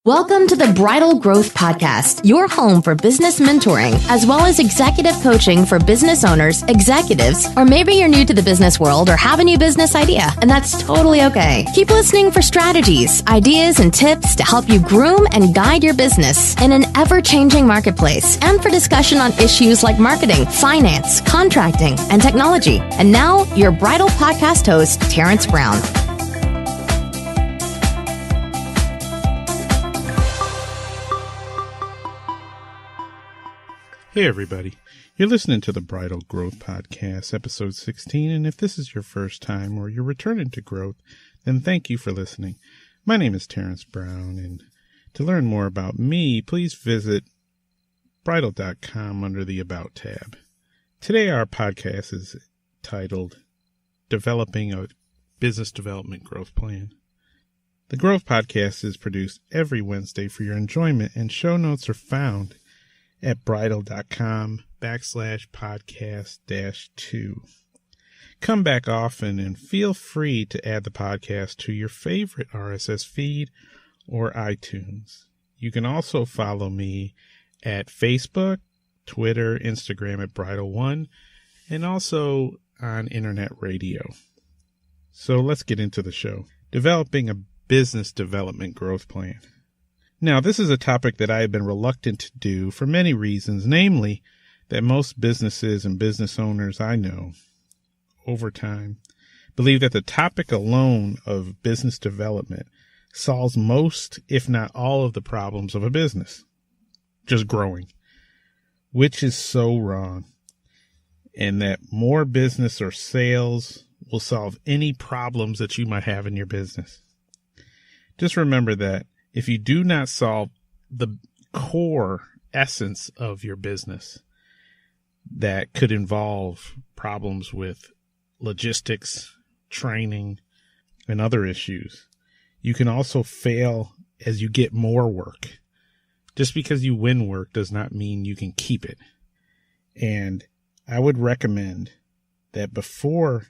Welcome to the BRITIL Growth Podcast, your home for business mentoring, as well as executive coaching for business owners, executives, or maybe you're new to the business world or have a new business idea, and that's totally okay. Keep listening for strategies, ideas, and tips to help you groom and guide your business in an ever-changing marketplace, and for discussion on issues like marketing, finance, contracting, and technology. And now, your BRITIL Podcast host, Terrence Brown. Hey everybody, you're listening to the BRITIL Growth Podcast, episode 16, and if this is your first time or you're returning to growth, then thank you for listening. My name is Terrence Brown, and to learn more about me, please visit BRITIL.com under the About tab. Today our podcast is titled, Developing a Business Development Growth Plan. The Growth Podcast is produced every Wednesday for your enjoyment, and show notes are found at BRITIL.com/podcast-2. Come back often and feel free to add the podcast to your favorite RSS feed or iTunes. You can also follow me at Facebook, Twitter, Instagram at BRITIL1, and also on internet radio. So let's get into the show. Developing a business development growth plan. Now, this is a topic that I have been reluctant to do for many reasons, namely that most businesses and business owners I know over time believe that the topic alone of business development solves most, if not all, of the problems of a business, just growing, which is so wrong, and that more business or sales will solve any problems that you might have in your business. Just remember that if you do not solve the core essence of your business, that could involve problems with logistics, training, and other issues, you can also fail as you get more work. Just because you win work does not mean you can keep it. And I would recommend that before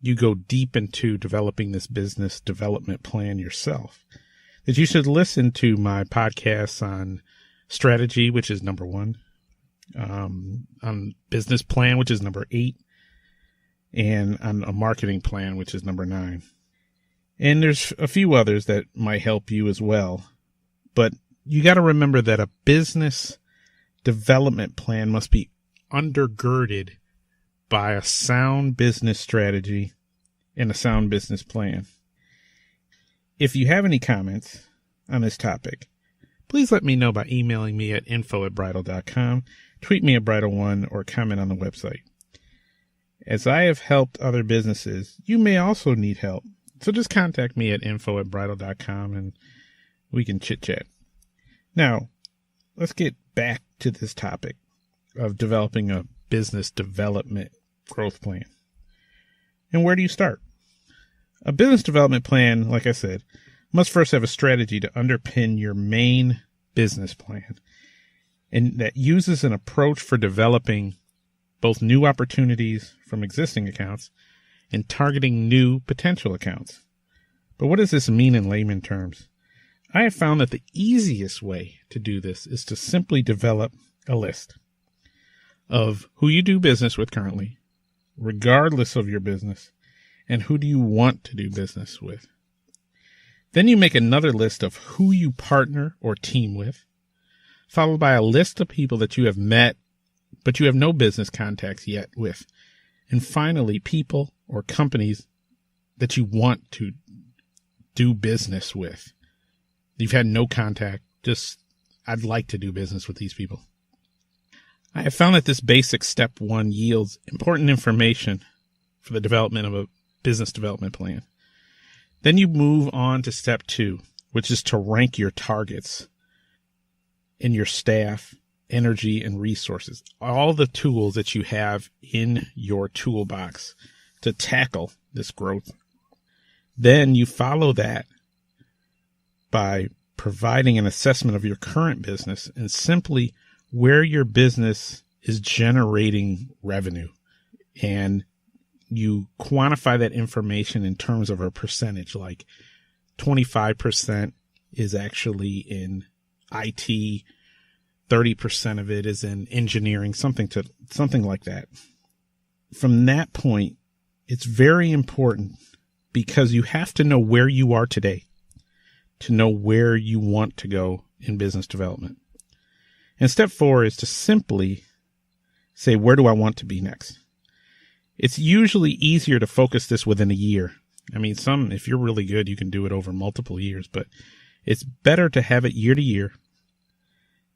you go deep into developing this business development plan yourself, that you should listen to my podcasts on strategy, which is number 1, on business plan, which is number 8, and on a marketing plan, which is number 9. And there's a few others that might help you as well. But you got to remember that a business development plan must be undergirded by a sound business strategy and a sound business plan. If you have any comments on this topic, please let me know by emailing me at info@britil.com, tweet me at BRITIL1, or comment on the website. As I have helped other businesses, you may also need help. So just contact me at info@britil.com and we can chit-chat. Now, let's get back to this topic of developing a business development growth plan. And where do you start? A business development plan, like I said, must first have a strategy to underpin your main business plan, and that uses an approach for developing both new opportunities from existing accounts and targeting new potential accounts. But what does this mean in layman terms? I have found that the easiest way to do this is to simply develop a list of who you do business with currently, regardless of your business, and who do you want to do business with. Then you make another list of who you partner or team with, followed by a list of people that you have met, but you have no business contacts yet with. And finally, people or companies that you want to do business with. You've had no contact, just, I'd like to do business with these people. I have found that this basic step 1 yields important information for the development of a business development plan. Then you move on to step 2, which is to rank your targets in your staff, energy, and resources. All the tools that you have in your toolbox to tackle this growth. Then you follow that by providing an assessment of your current business and simply where your business is generating revenue. And you quantify that information in terms of a percentage, like 25% is actually in IT, 30% of it is in engineering, something like that. From that point, it's very important because you have to know where you are today to know where you want to go in business development. And step 4 is to simply say, where do I want to be next? It's usually easier to focus this within a year. I mean, if you're really good, you can do it over multiple years, but it's better to have it year to year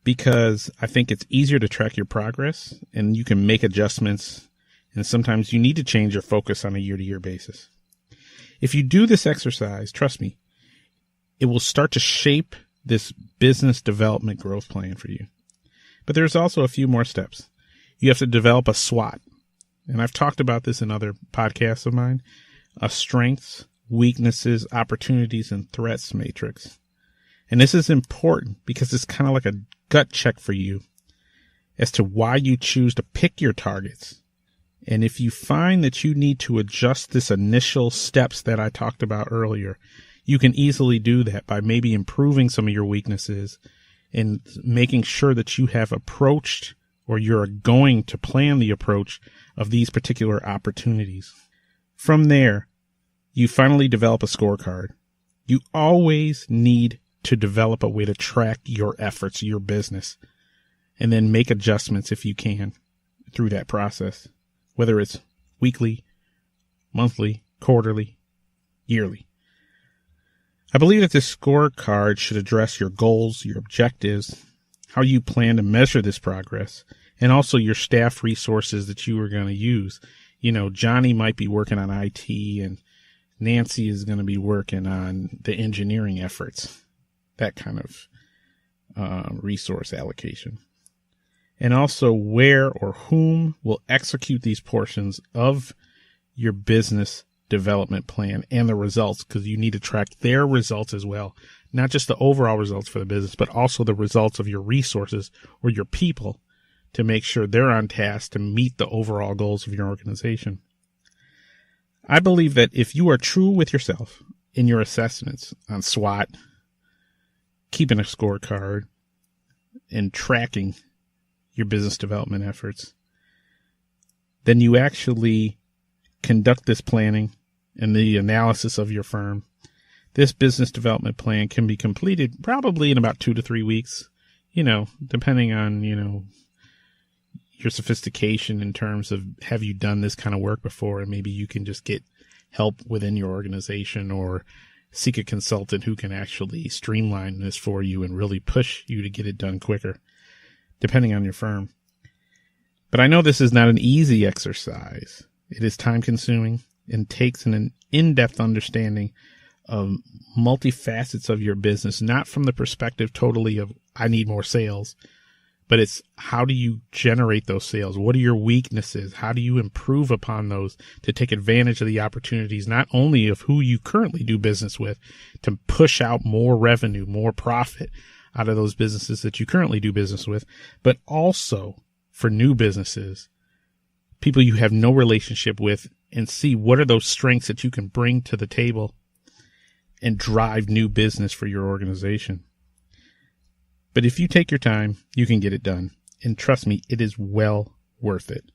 because I think it's easier to track your progress and you can make adjustments. And sometimes you need to change your focus on a year to year basis. If you do this exercise, trust me, it will start to shape this business development growth plan for you. But there's also a few more steps. You have to develop a SWOT. And I've talked about this in other podcasts of mine, a strengths, weaknesses, opportunities, and threats matrix. And this is important because it's kind of like a gut check for you as to why you choose to pick your targets. And if you find that you need to adjust this initial steps that I talked about earlier, you can easily do that by maybe improving some of your weaknesses and making sure that you have approached or you're going to plan the approach of these particular opportunities. From there, you finally develop a scorecard. You always need to develop a way to track your efforts, your business, and then make adjustments if you can through that process, whether it's weekly, monthly, quarterly, yearly. I believe that this scorecard should address your goals, your objectives, how you plan to measure this progress, and also your staff resources that you are going to use. You know, Johnny might be working on IT and Nancy is going to be working on the engineering efforts, that kind of resource allocation. And also where or whom will execute these portions of your business development plan and the results, because you need to track their results as well. Not just the overall results for the business, but also the results of your resources or your people to make sure they're on task to meet the overall goals of your organization. I believe that if you are true with yourself in your assessments on SWOT, keeping a scorecard, and tracking your business development efforts, then you actually conduct this planning and the analysis of your firm. This business development plan can be completed probably in about 2 to 3 weeks, depending on, your sophistication in terms of have you done this kind of work before, and maybe you can just get help within your organization or seek a consultant who can actually streamline this for you and really push you to get it done quicker, depending on your firm. But I know this is not an easy exercise. It is time consuming and takes an in-depth understanding of multifacets of your business, not from the perspective totally of I need more sales, but it's how do you generate those sales? What are your weaknesses? How do you improve upon those to take advantage of the opportunities, not only of who you currently do business with, to push out more revenue, more profit out of those businesses that you currently do business with, but also for new businesses, people you have no relationship with, and see what are those strengths that you can bring to the table and drive new business for your organization. But if you take your time, you can get it done. And trust me, it is well worth it.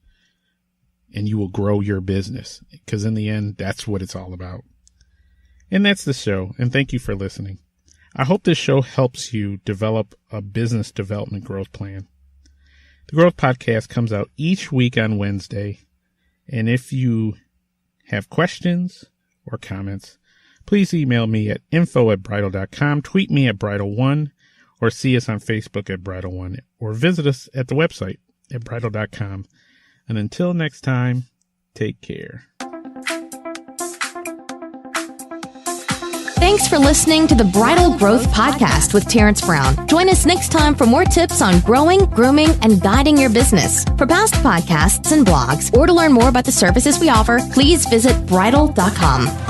And you will grow your business, because in the end, that's what it's all about. And that's the show. And thank you for listening. I hope this show helps you develop a business development growth plan. The Growth Podcast comes out each week on Wednesday. And if you have questions or comments, please email me at info@britil.com, tweet me at britil1, or see us on Facebook at britil1, or visit us at the website at britil.com. And until next time, take care. Thanks for listening to the BRITIL Growth Podcast with Terrence Brown. Join us next time for more tips on growing, grooming, and guiding your business. For past podcasts and blogs, or to learn more about the services we offer, please visit britil.com.